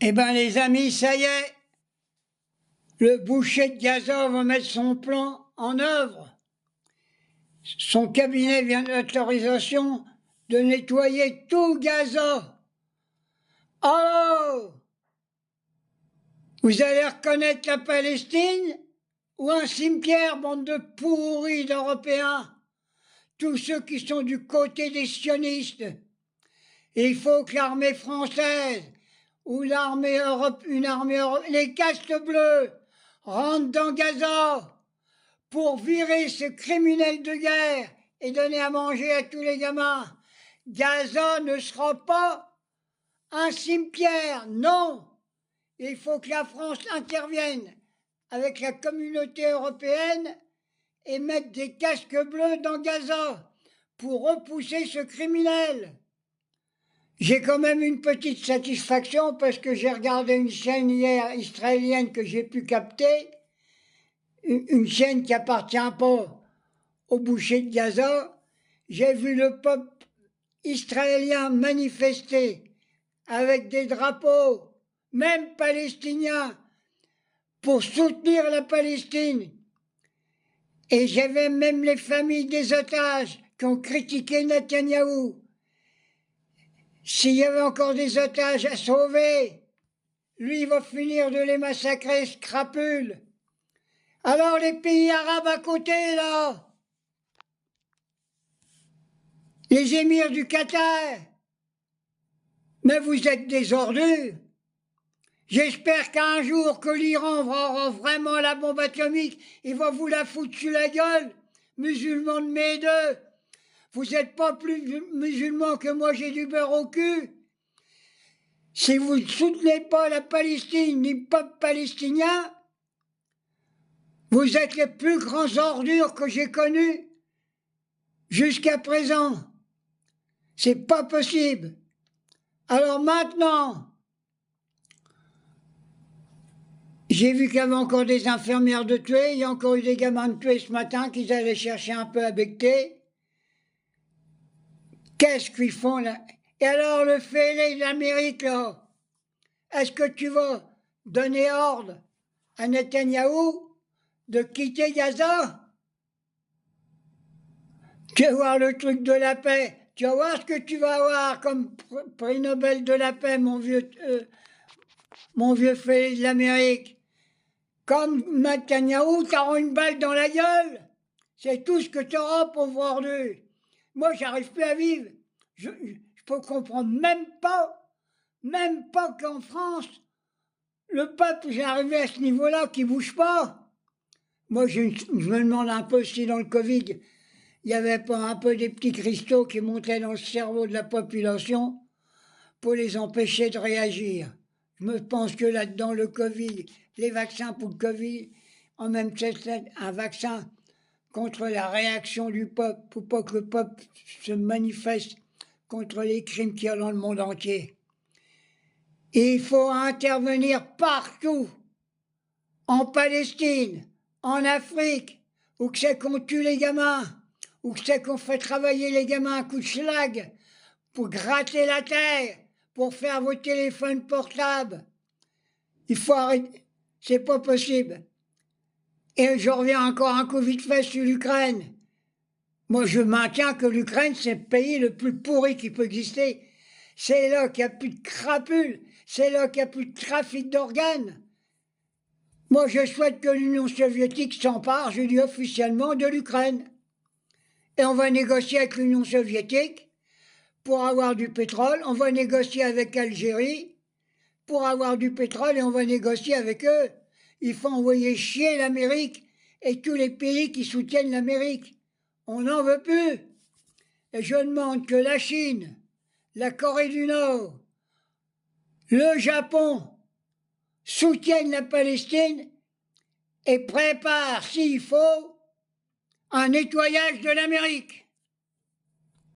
Eh bien les amis, ça y est, le boucher de Gaza va mettre son plan en œuvre. Son cabinet vient de l'autorisation de nettoyer tout Gaza. Oh! Vous allez reconnaître la Palestine ou un cimetière, bande de pourris d'Européens, tous ceux qui sont du côté des sionistes. Et il faut que l'armée française ou l'armée Europe, les casques bleus rentrent dans Gaza pour virer ce criminel de guerre et donner à manger à tous les gamins. Gaza ne sera pas un cimetière, non. Il faut que la France intervienne avec la communauté européenne et mette des casques bleus dans Gaza pour repousser ce criminel. J'ai quand même une petite satisfaction parce que j'ai regardé une chaîne hier israélienne que j'ai pu capter, une chaîne qui appartient pas au boucher de Gaza. J'ai vu le peuple israélien manifester avec des drapeaux, même palestiniens, pour soutenir la Palestine. Et j'avais même les familles des otages qui ont critiqué Netanyahou. S'il y avait encore des otages à sauver, lui va finir de les massacrer, ce crapule. Alors les pays arabes à côté, là, les émirs du Qatar, mais vous êtes des ordures. J'espère qu'un jour que l'Iran va avoir vraiment la bombe atomique, il va vous la foutre sur la gueule, musulmans de mes deux. Vous n'êtes pas plus musulmans que moi, j'ai du beurre au cul. Si vous ne soutenez pas la Palestine ni le peuple palestinien, vous êtes les plus grands ordures que j'ai connus jusqu'à présent. C'est pas possible. Alors maintenant, j'ai vu qu'il y avait encore des infirmières de tuer, il y a encore eu des gamins de tuer ce matin qu'ils allaient chercher un peu à becter. Qu'est-ce qu'ils font là? Et alors le fêlé de l'Amérique là, est-ce que tu vas donner ordre à Netanyahou de quitter Gaza? Tu vas voir le truc de la paix, tu vas voir ce que tu vas avoir comme prix Nobel de la paix, mon vieux fêlé de l'Amérique. Comme Netanyahou, t'auras une balle dans la gueule. C'est tout ce que tu auras, pauvre ordure. Moi, j'arrive plus à vivre. Je peux comprendre même pas qu'en France, le peuple, j'ai arrivé à ce niveau-là, qui bouge pas. Moi, je me demande un peu si dans le Covid, il n'y avait pas un peu des petits cristaux qui montaient dans le cerveau de la population pour les empêcher de réagir. Je me pense que là-dedans, le Covid, les vaccins pour le Covid, en même temps, un vaccin contre la réaction du peuple, pour pas que le peuple se manifeste contre les crimes qu'il y a dans le monde entier. Et il faut intervenir partout, en Palestine, en Afrique, où que c'est qu'on tue les gamins, où que c'est qu'on fait travailler les gamins à coups de schlag, pour gratter la terre, pour faire vos téléphones portables. Il faut arrêter, c'est pas possible. Et je reviens encore un coup vite fait sur l'Ukraine. Moi, je maintiens que l'Ukraine, c'est le pays le plus pourri qui peut exister. C'est là qu'il n'y a plus de crapules, c'est là qu'il n'y a plus de trafic d'organes. Moi, je souhaite que l'Union soviétique s'empare, je dis officiellement, de l'Ukraine. Et on va négocier avec l'Union soviétique pour avoir du pétrole, on va négocier avec l'Algérie pour avoir du pétrole et on va négocier avec eux. Il faut envoyer chier l'Amérique et tous les pays qui soutiennent l'Amérique. On n'en veut plus. Et je demande que la Chine, la Corée du Nord, le Japon soutiennent la Palestine et préparent, s'il faut, un nettoyage de l'Amérique.